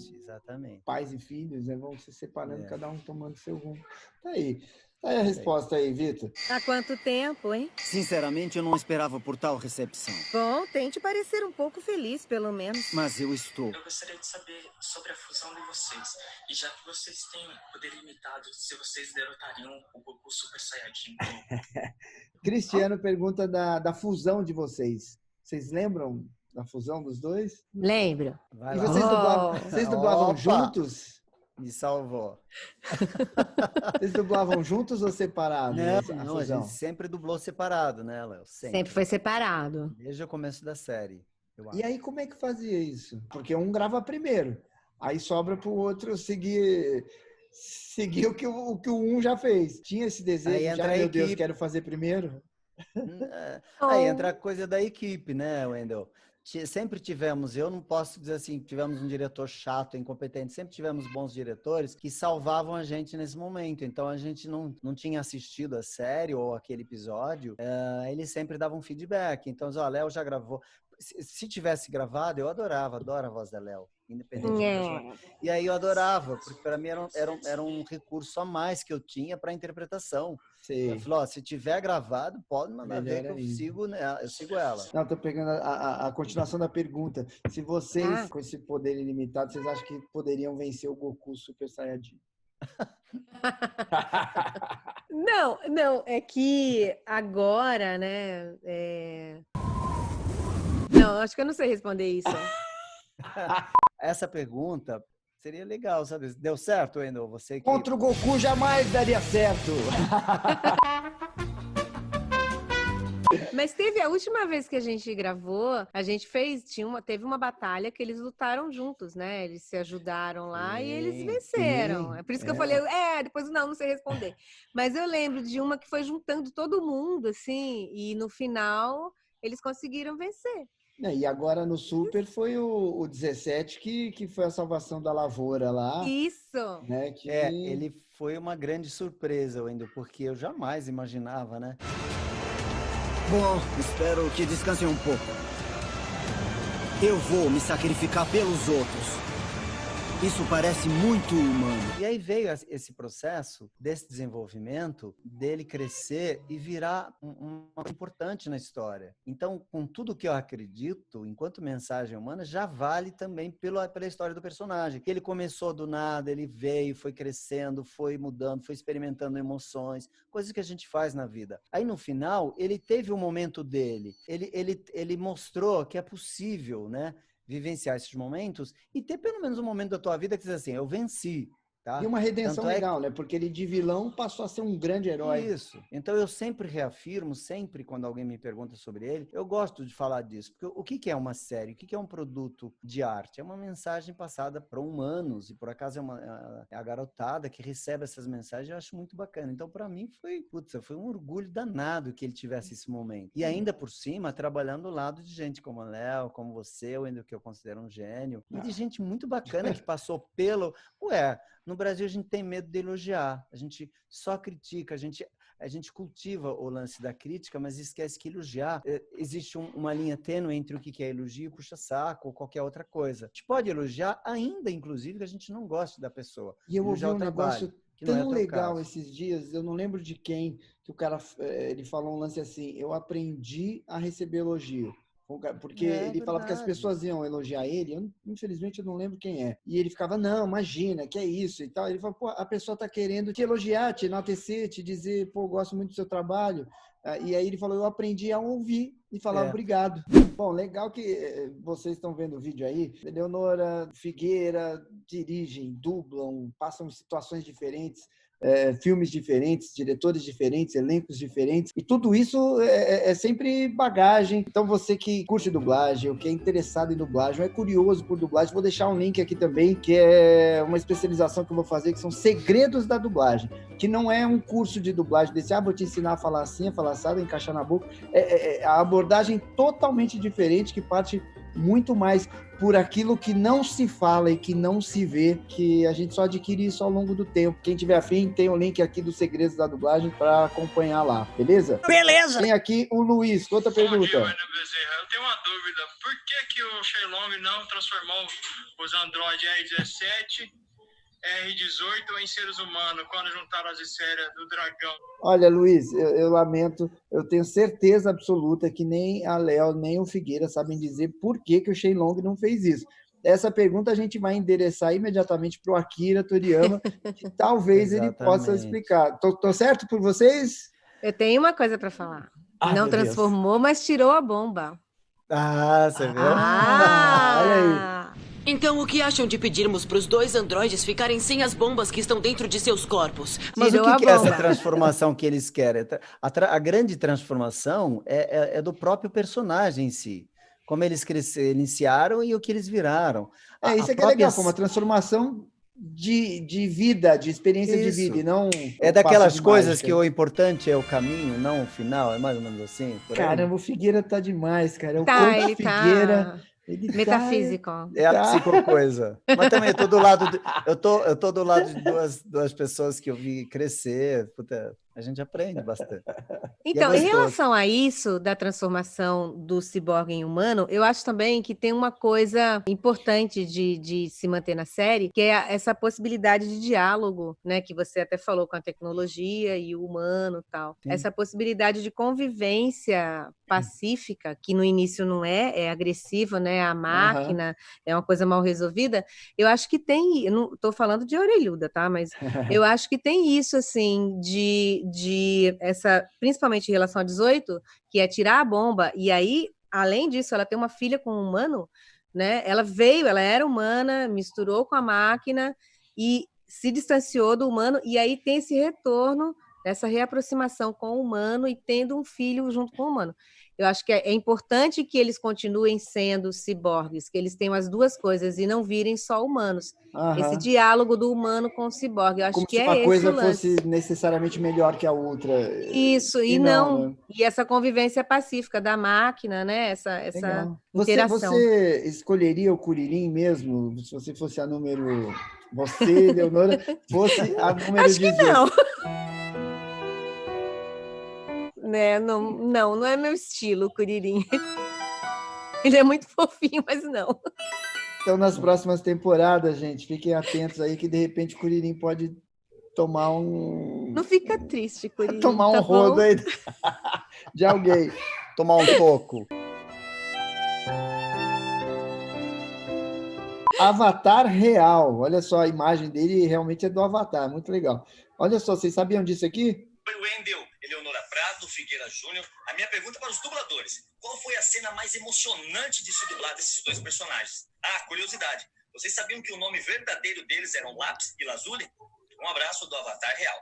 exatamente. Pais e filhos, né? Vão se separando, cada um tomando seu rumo. Tá aí a resposta aí, Vitor. Há quanto tempo, hein? Sinceramente, eu não esperava por tal recepção. Bom, tente parecer um pouco feliz, pelo menos. Mas eu estou. Eu gostaria de saber sobre a fusão de vocês. E já que vocês têm poder limitado, se vocês derrotariam o Goku Super Saiyajin. Cristiano pergunta da fusão de vocês. Vocês lembram da fusão dos dois? Lembro. E vocês dublavam juntos? Me salvou. Vocês dublavam juntos ou separados? Não, a gente sempre dublou separado, né, Léo? Sempre foi separado. Desde o começo da série. E aí, como é que fazia isso? Porque um grava primeiro, aí sobra pro outro seguir o que o um já fez. Tinha esse desejo, meu Deus, quero fazer primeiro? Aí entra a coisa da equipe, né, Wendel? Sempre tivemos, eu não posso dizer assim, tivemos um diretor chato, incompetente, sempre tivemos bons diretores que salvavam a gente nesse momento. Então a gente não tinha assistido a série ou aquele episódio, eles sempre davam feedback. Então, Léo já gravou. Se tivesse gravado, eu adoro a voz da Léo. independente do personagem. E aí eu adorava, porque para mim era um recurso a mais que eu tinha para interpretação. Eu falei, ó, se tiver gravado, pode mandar ver que eu sigo ela. Não, tô pegando a continuação da pergunta. Se vocês, com esse poder ilimitado, vocês acham que poderiam vencer o Goku Super Saiyajin? Não, é que agora, né? Não, acho que eu não sei responder isso. Essa pergunta seria legal, sabe? Deu certo, Wendel? Você que... Contra o Goku jamais daria certo. Mas teve a última vez que a gente gravou, a gente teve uma batalha que eles lutaram juntos, né? Eles se ajudaram lá e eles venceram. É por isso que eu falei, depois não sei responder. Mas eu lembro de uma que foi juntando todo mundo, assim, e no final eles conseguiram vencer. E agora no Super foi o 17 que foi a salvação da lavoura lá. Isso! Né, ele foi uma grande surpresa, Wendel, porque eu jamais imaginava, né? Bom, espero que descansem um pouco. Eu vou me sacrificar pelos outros. Isso parece muito humano. E aí veio esse processo desse desenvolvimento, dele crescer e virar uma importante na história. Então, com tudo que eu acredito, enquanto mensagem humana, já vale também pela história do personagem. Que ele começou do nada, ele veio, foi crescendo, foi mudando, foi experimentando emoções, coisas que a gente faz na vida. Aí, no final, ele teve um momento dele. Ele mostrou que é possível, né? Vivenciar esses momentos e ter pelo menos um momento da tua vida que diz assim, eu venci. Tá? E uma redenção legal, né? Porque ele de vilão passou a ser um grande herói. Isso. Então eu sempre reafirmo, sempre quando alguém me pergunta sobre ele, eu gosto de falar disso. Porque o que é uma série? O que é um produto de arte? É uma mensagem passada para humanos e por acaso é a garotada que recebe essas mensagens, eu acho muito bacana. Então para mim foi um orgulho danado que ele tivesse esse momento. E ainda por cima, trabalhando ao lado de gente como o Léo, como você, ainda que eu considero um gênio, e de gente muito bacana que passou pelo... No Brasil, a gente tem medo de elogiar. A gente só critica, a gente cultiva o lance da crítica, mas esquece que elogiar, existe uma linha tênue entre o que é elogio, puxa-saco ou qualquer outra coisa. A gente pode elogiar ainda, inclusive, que a gente não goste da pessoa. E eu ouvi um negócio tão legal esses dias, eu não lembro de quem, que o cara ele falou um lance assim, eu aprendi a receber elogio. Porque ele falava que as pessoas iam elogiar ele, infelizmente eu não lembro quem é. E ele ficava, não, imagina, que é isso e tal. Ele falou, pô, a pessoa tá querendo te elogiar, te enaltecer, te dizer, pô, gosto muito do seu trabalho. E aí ele falou, eu aprendi a ouvir e falar obrigado. Bom, legal que vocês estão vendo o vídeo aí. Eleonora, Figueira dirigem, dublam, passam situações diferentes. Filmes diferentes, diretores diferentes, elencos diferentes, e tudo isso é sempre bagagem. Então você que curte dublagem, ou que é interessado em dublagem, ou é curioso por dublagem, vou deixar um link aqui também, que é uma especialização que eu vou fazer, que são segredos da dublagem, que não é um curso de dublagem desse, vou te ensinar a falar assim, a falar assado, a encaixar na boca, a abordagem totalmente diferente, que parte muito mais por aquilo que não se fala e que não se vê, que a gente só adquire isso ao longo do tempo. Quem tiver afim, tem o link aqui dos segredos da dublagem para acompanhar lá, beleza? Beleza! Tem aqui o Luiz, outra pergunta. Bom dia, Wendel Bezerra. Eu tenho uma dúvida. Por que o Shenlong não transformou os Android R17, R18 em seres humanos quando juntaram as esferas do dragão? Olha, Luiz, eu lamento, eu tenho certeza absoluta que nem a Léo, nem o Figueira sabem dizer por que o Shenlong não fez isso. Essa pergunta a gente vai endereçar imediatamente para o Akira Toriyama, que talvez ele possa explicar. Tô certo por vocês? Eu tenho uma coisa para falar. Não transformou, mas tirou a bomba. Você viu? Olha aí. Então, o que acham de pedirmos para os dois androides ficarem sem as bombas que estão dentro de seus corpos? Mas o que é essa transformação que eles querem? A grande transformação é do próprio personagem em si. Como eles iniciaram e o que eles viraram. Isso é que é legal, foi uma transformação de vida, de experiência de vida, e não... É daquelas coisas que o importante é o caminho, não o final, é mais ou menos assim? Caramba, o Figueira tá demais, cara. Ele Figueira... Metafísico. É a psicocoisa. Mas também eu tô do lado de duas pessoas que eu vi crescer. Puta, A gente aprende bastante. Então, em relação a isso, da transformação do ciborgue em humano, eu acho também que tem uma coisa importante de se manter na série, que é essa possibilidade de diálogo, né? Que você até falou com a tecnologia e o humano e tal. Sim. Essa possibilidade de convivência pacífica, que no início não é agressiva, né? A máquina é uma coisa mal resolvida. Eu acho que tem, eu não estou falando de orelhuda, tá? Mas eu acho que tem isso, assim, de essa, principalmente em relação a 18, que é tirar a bomba, e aí, além disso, ela tem uma filha com um humano, né? Ela era humana, misturou com a máquina e se distanciou do humano, e aí tem esse retorno, essa reaproximação com o humano e tendo um filho junto com o humano. Eu acho que é importante que eles continuem sendo ciborgues, que eles tenham as duas coisas e não virem só humanos. Esse diálogo do humano com o ciborgue, eu acho Como que se é uma esse coisa o lance. fosse necessariamente melhor que a outra. Isso, e não, né? E essa convivência pacífica da máquina, né? Essa interação. Você escolheria o Kuririn mesmo, se você fosse a número... Você, Leonora, fosse a número Acho 18? Que não. Né? Não é meu estilo, o Kuririn. Ele é muito fofinho, mas não. Então, nas próximas temporadas, gente, fiquem atentos aí que, de repente, o Kuririn pode tomar um... Não fica triste, Kuririn. Tomar um rodo aí de alguém. Tomar um toco. Avatar real. Olha só, a imagem dele realmente é do Avatar. Muito legal. Olha só, vocês sabiam disso aqui? Oi, Wendel, Eleonora Prado, Figueira Júnior. A minha pergunta é para os dubladores. Qual foi a cena mais emocionante de se dublar desses dois personagens? Ah, curiosidade. Vocês sabiam que o nome verdadeiro deles eram Lápis e Lazuli? Um abraço do Avatar real.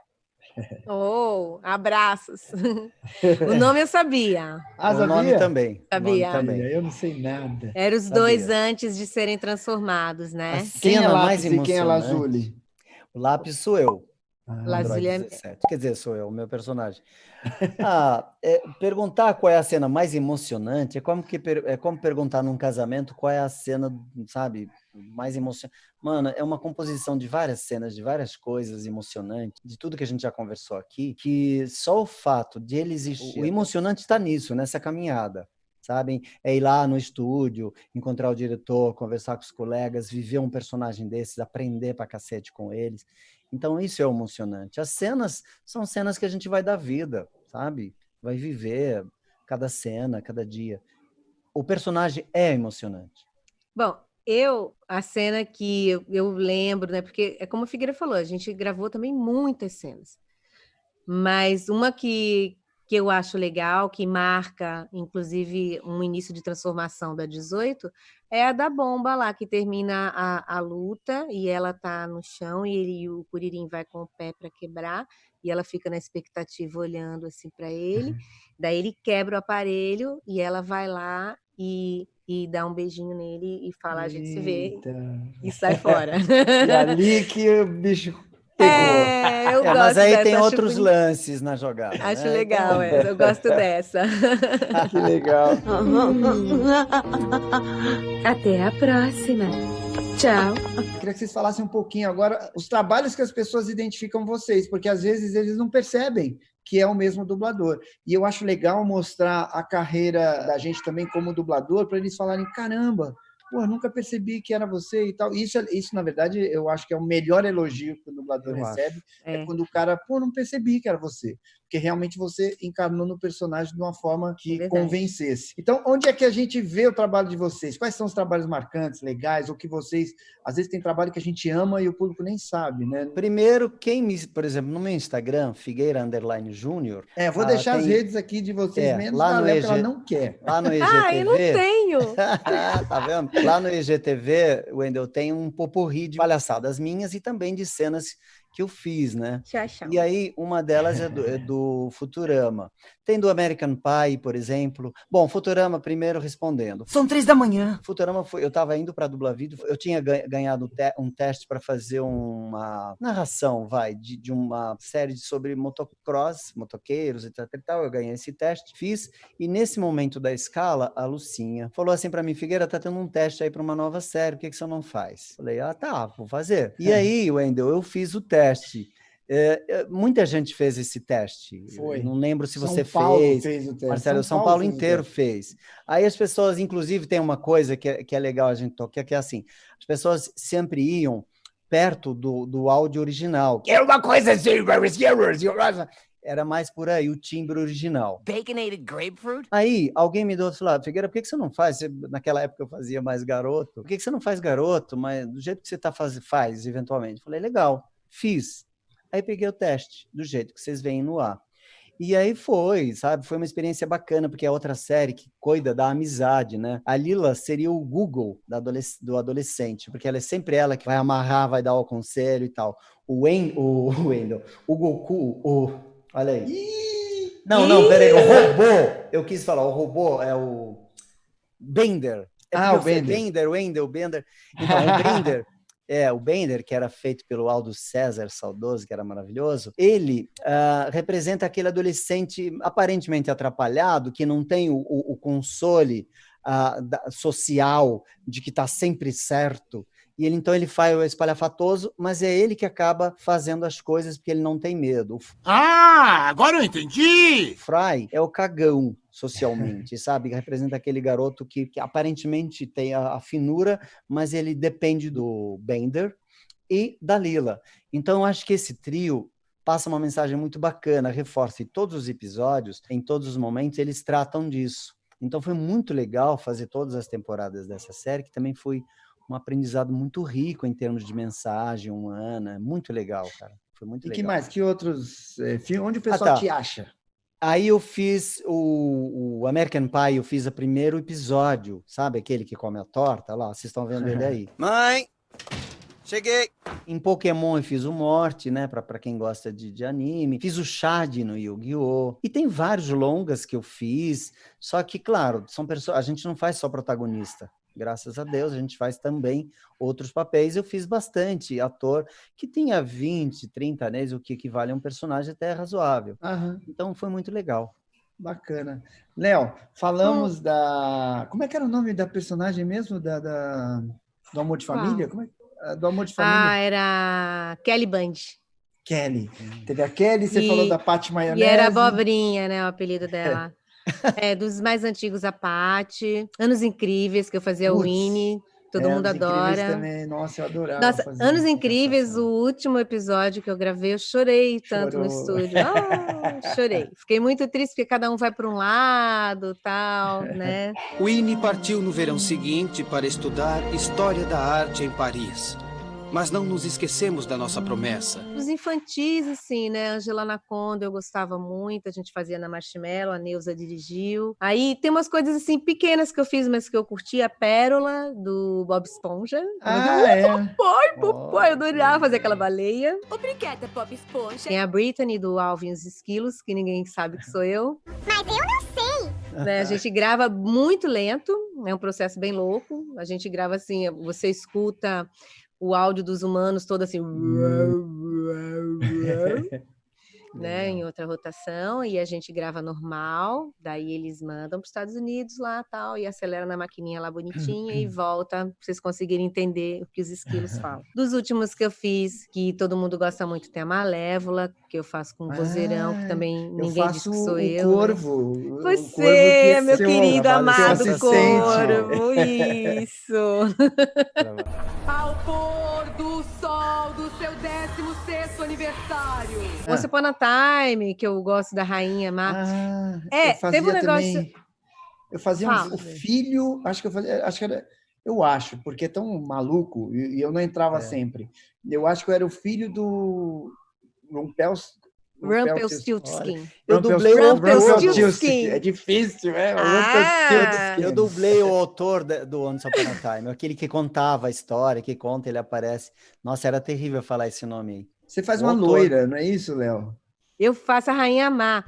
Oh, abraços. O nome eu sabia. Ah, o nome também. Sabia. O nome também. Eu não sei nada. Eram os dois antes de serem transformados, né? A cena mais emocionante. Quem é Lazuli? O Lápis sou eu. Lazuli é... 17. Quer dizer, sou eu, o meu personagem. Perguntar qual é a cena mais emocionante é como perguntar num casamento qual é a cena, sabe, mais emocionante. Mano, é uma composição de várias cenas, de várias coisas emocionantes, de tudo que a gente já conversou aqui, que só o fato de ele existir, o emocionante está nisso, nessa caminhada. Sabem? É ir lá no estúdio, encontrar o diretor, conversar com os colegas, viver um personagem desses, aprender pra cacete com eles. Então, isso é emocionante. As cenas são cenas que a gente vai dar vida, sabe? Vai viver cada cena, cada dia. O personagem é emocionante. Bom, a cena que eu lembro, né? Porque é como a Figueira falou, a gente gravou também muitas cenas. Mas uma que eu acho legal, que marca, inclusive, um início de transformação da 18, é a da bomba lá, que termina a luta, e ela tá no chão, e o Kuririn vai com o pé para quebrar, e ela fica na expectativa olhando assim para ele, daí ele quebra o aparelho, e ela vai lá e dá um beijinho nele, e fala, a gente se vê, e sai fora. E ali que o bicho... Eu gosto mas aí dessa, tem acho outros bonito. lances na jogada. Acho né? legal, eu gosto dessa. Que legal. Até a próxima. Tchau. Queria que vocês falassem um pouquinho agora os trabalhos que as pessoas identificam vocês, porque às vezes eles não percebem que é o mesmo dublador. E eu acho legal mostrar a carreira da gente também como dublador, para eles falarem, caramba, pô, nunca percebi que era você e tal. Isso, na verdade, eu acho que é o melhor elogio que o dublador recebe. É quando o cara, pô, não percebi que era você. Porque realmente você encarnou no personagem de uma forma que convencesse. Então, onde é que a gente vê o trabalho de vocês? Quais são os trabalhos marcantes, legais, ou que vocês... Às vezes tem trabalho que a gente ama e o público nem sabe, né? Primeiro, por exemplo, no meu Instagram, Figueira _Júnior... vou deixar as redes aqui de vocês, menos lá da no Léo, que ela não quer. Lá no IGTV... eu não tenho! Tá vendo? Lá no IGTV, Wendel, tem um popurrí de palhaçadas minhas e também de cenas que eu fiz, né? Tchau. E aí, uma delas é do Futurama. Tem do American Pie, por exemplo. Bom, Futurama, primeiro respondendo. São 3 da manhã. Futurama, eu estava indo para dublar vídeo, eu tinha ganhado um teste para fazer uma narração, de uma série sobre motocross, motoqueiros, etc e tal. Eu ganhei esse teste, fiz, e nesse momento da escala, a Lucinha falou assim para mim, Figueira, tá tendo um teste aí para uma nova série, por que você não faz? Falei, tá, vou fazer. E aí, Wendel, eu fiz o teste. Muita gente fez esse teste. Foi. Eu não lembro se você São Paulo fez. fez o teste. Marcelo, São Paulo inteiro fez. Aí as pessoas, inclusive, tem uma coisa que é legal a gente tocar, que é assim, as pessoas sempre iam perto do áudio original. Que era uma coisa assim, era mais por aí, o timbre original. Baconated grapefruit? Aí, alguém me deu, falou, Figueira, por que você não faz? Naquela época eu fazia mais garoto. Por que você não faz garoto, mas do jeito que você faz, eventualmente? Falei, legal, fiz. Aí peguei o teste, do jeito que vocês veem no ar. E aí foi, sabe? Foi uma experiência bacana, porque é outra série que cuida da amizade, né? A Lila seria o Google do adolescente, porque ela é sempre ela que vai amarrar, vai dar o conselho e tal. O Wendell, o Goku, olha aí. Não, peraí, o robô. Eu quis falar, o robô é o Bender. O Bender. Bender. Então, o Bender... o Bender, que era feito pelo Aldo César Saudoso, que era maravilhoso, ele representa aquele adolescente aparentemente atrapalhado, que não tem o console social de que está sempre certo. E então ele faz o espalhafatoso, mas é ele que acaba fazendo as coisas porque ele não tem medo. Agora eu entendi! Fry é o cagão socialmente, sabe? Representa aquele garoto que aparentemente tem a finura, mas ele depende do Bender e da Lila. Então eu acho que esse trio passa uma mensagem muito bacana, reforça em todos os episódios, em todos os momentos, eles tratam disso. Então foi muito legal fazer todas as temporadas dessa série, que também foi um aprendizado muito rico em termos de mensagem humana. Muito legal, cara. Foi muito legal. E que mais? Que outros filmes? Onde o pessoal te acha? Aí eu fiz o American Pie, eu fiz o primeiro episódio, sabe? Aquele que come a torta lá, vocês estão vendo ele aí. Mãe, cheguei! Em Pokémon eu fiz o Morty, né? Pra quem gosta de anime. Fiz o Chad no Yu-Gi-Oh! E tem vários longas que eu fiz, só que, claro, são pessoas, a gente não faz só protagonista. Graças a Deus, a gente faz também outros papéis. Eu fiz bastante ator que tinha 20, 30 anos, o que equivale a um personagem até razoável. Então, foi muito legal. Bacana. Léo, falamos da... Como é que era o nome da personagem mesmo? Do Amor de Família? Do Amor de Família? Era Kelly Band. Kelly. Teve a Kelly, você falou da Paty Maionese. E era Abobrinha, né? O apelido dela. Dos mais antigos, a Paty, Anos Incríveis, que eu fazia o Winnie, todo mundo adora. Também. Nossa, eu adorava. Nossa, Anos Incríveis, o último episódio que eu gravei, eu chorei tanto no estúdio. Chorei. Fiquei muito triste, porque cada um vai para um lado, tal, né? Winnie partiu no verão seguinte para estudar História da Arte em Paris. Mas não nos esquecemos da nossa promessa. Os infantis, assim, né? Angela Anaconda eu gostava muito, a gente fazia na Marshmallow, a Neuza dirigiu. Aí tem umas coisas, assim, pequenas que eu fiz, mas que eu curti. A Pérola, do Bob Esponja. Papai, eu adorava fazer aquela baleia. Obrigada, Bob Esponja. Tem a Brittany, do Alvin e os Esquilos, que ninguém sabe que sou eu. Mas eu não sei. Né? A gente grava muito lento, é um processo bem louco. A gente grava assim, você escuta o áudio dos humanos todo assim, né, em outra rotação, e a gente grava normal, daí eles mandam para os Estados Unidos lá, tal, e acelera na maquininha lá bonitinha e volta, para vocês conseguirem entender o que os esquilos falam. Dos últimos que eu fiz, que todo mundo gosta muito, tem a Malévola, que eu faço com o vozeirão, que também ninguém diz que sou eu. Corvo. Né? Você, meu querido, amado Corvo, isso. Ao pôr do sol do seu 16º aniversário. Once Upon a Time, que eu gosto da Rainha Má. Teve um negócio... Também, eu fazia o filho, acho que era... Eu acho, porque é tão maluco, e eu não entrava sempre. Eu acho que eu era o filho do Rumpelstiltskin. Eu dublei o Rumpelstiltskin. É difícil, né? Eu dublei o autor do Once Upon a Time, aquele que contava a história, que conta, ele aparece. Nossa, era terrível falar esse nome aí. Você faz uma loira, não é isso, Léo? Eu faço a Rainha Má.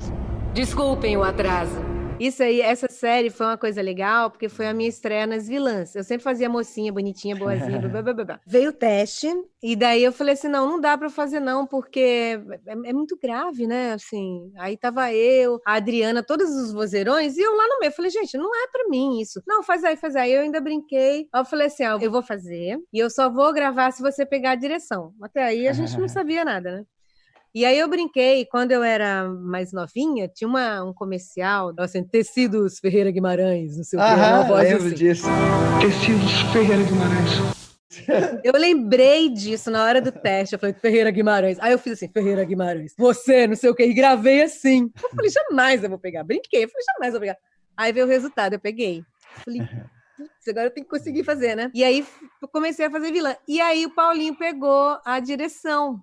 Desculpem o atraso. Isso aí, essa série foi uma coisa legal, porque foi a minha estreia nas vilãs. Eu sempre fazia mocinha, bonitinha, boazinha, blá, blá, blá, blá. Veio o teste, e daí eu falei assim, não dá pra fazer não, porque é muito grave, né, assim. Aí tava eu, a Adriana, todos os vozeirões, e eu lá no meio. Eu falei, gente, não é pra mim isso. Não, faz aí. Eu ainda brinquei. Aí eu falei assim, eu vou fazer, e eu só vou gravar se você pegar a direção. Até aí a gente não sabia nada, né? E aí eu brinquei, quando eu era mais novinha, tinha um comercial, assim, Tecidos Ferreira Guimarães, não sei o que, uma voz lembro assim. disso. Tecidos Ferreira Guimarães. Eu lembrei disso na hora do teste, eu falei, Ferreira Guimarães. Aí eu fiz assim, Ferreira Guimarães, você, não sei o que, e gravei assim. Eu falei, jamais eu vou pegar. Brinquei, eu falei, jamais eu vou pegar. Aí veio o resultado, eu peguei. Falei, putz, agora eu tenho que conseguir fazer, né? E aí eu comecei a fazer vilã. E aí o Paulinho pegou a direção.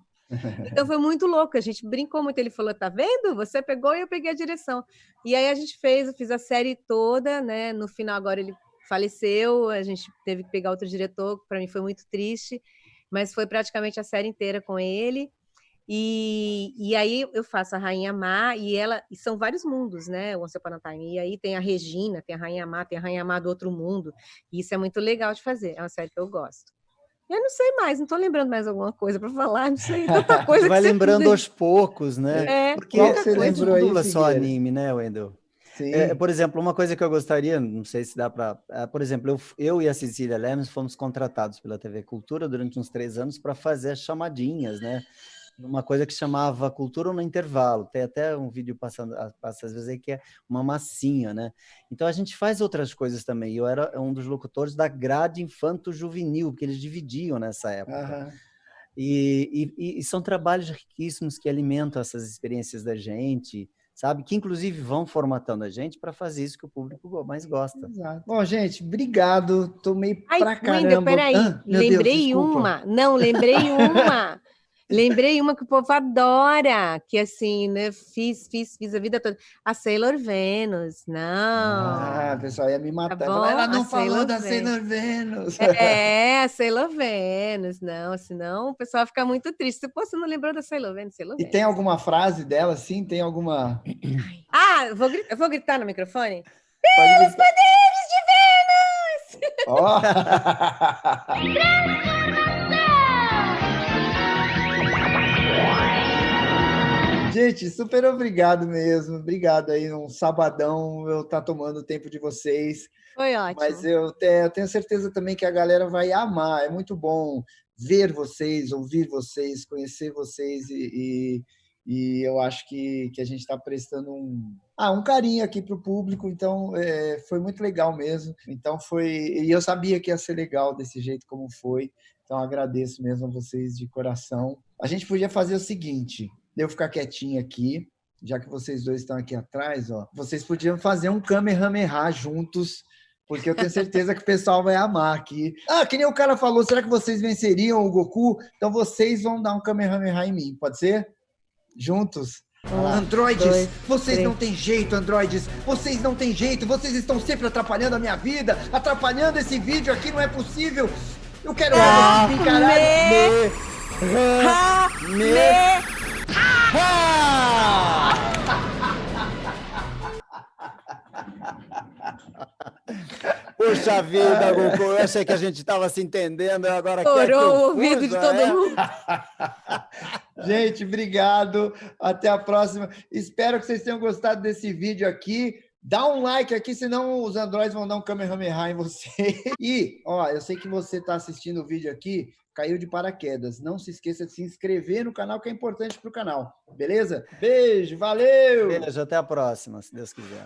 Então foi muito louco, a gente brincou muito, ele falou, tá vendo? Você pegou e eu peguei a direção. E aí a gente eu fiz a série toda, né? No final agora ele faleceu, a gente teve que pegar outro diretor, que para mim foi muito triste, mas foi praticamente a série inteira com ele. E aí eu faço a Rainha Má, e são vários mundos, né? O Once Upon a Time. E aí tem a Regina, tem a Rainha Má do outro mundo, e isso é muito legal de fazer, é uma série que eu gosto. Eu não sei mais, não estou lembrando mais alguma coisa para falar, não sei, tanta coisa. Vai lembrando aos poucos, né? Porque você lembrou aí, não é só anime, né, Wendel? Sim. Por exemplo, uma coisa que eu gostaria, não sei se dá para... por exemplo, eu e a Cecília Lemes fomos contratados pela TV Cultura durante uns 3 anos para fazer as chamadinhas, né? Uma coisa que chamava Cultura no Intervalo. Tem até um vídeo passando às vezes aí que é uma massinha, né? Então a gente faz outras coisas também. Eu era um dos locutores da grade infanto-juvenil, porque eles dividiam nessa época. Uhum. E são trabalhos riquíssimos que alimentam essas experiências da gente, sabe? Que inclusive vão formatando a gente para fazer isso que o público mais gosta. Exato. Bom, gente, obrigado. Tomei pra caramba. Wendel, peraí, lembrei uma. Não, lembrei uma. Lembrei uma que o povo adora, que assim, né, fiz a vida toda. A Sailor Venus, não. Ah, o pessoal ia me matar. Tá bom? Ela não A falou da Sailor Sailor Venus. É, a Sailor Venus, não, senão o pessoal fica muito triste. Pô, você não lembrou da Sailor Venus? E tem alguma frase dela, sim? Tem alguma... Ah, eu vou gritar no microfone? Pode Pelos poderes de Venus! Ó! Gente, super obrigado mesmo. Obrigado aí, um sabadão eu estar tomando o tempo de vocês. Foi ótimo. Mas eu tenho certeza também que a galera vai amar. É muito bom ver vocês, ouvir vocês, conhecer vocês e eu acho que a gente está prestando um carinho aqui para o público, então foi muito legal mesmo. Então e eu sabia que ia ser legal desse jeito como foi, então agradeço mesmo a vocês de coração. A gente podia fazer o seguinte, eu ficar quietinho aqui, já que vocês dois estão aqui atrás, ó, vocês podiam fazer um Kamehameha juntos, porque eu tenho certeza que o pessoal vai amar aqui. Ah, que nem o cara falou, será que vocês venceriam o Goku? Então vocês vão dar um Kamehameha em mim, pode ser? Juntos. Androides, vocês não têm jeito, androides. Vocês não têm jeito, vocês estão sempre atrapalhando a minha vida, atrapalhando esse vídeo aqui, não é possível. Eu quero ver vocês me encararem. Puxa vida, Goku, eu achei que a gente estava se entendendo, agora estourou o ouvido de todo mundo. Gente, obrigado, até a próxima. Espero que vocês tenham gostado desse vídeo aqui. Dá um like aqui, senão os androides vão dar um Kamehameha em você. E, ó, eu sei que você está assistindo o vídeo aqui, caiu de paraquedas. Não se esqueça de se inscrever no canal, que é importante para o canal. Beleza? Beijo, valeu! Beijo, até a próxima, se Deus quiser.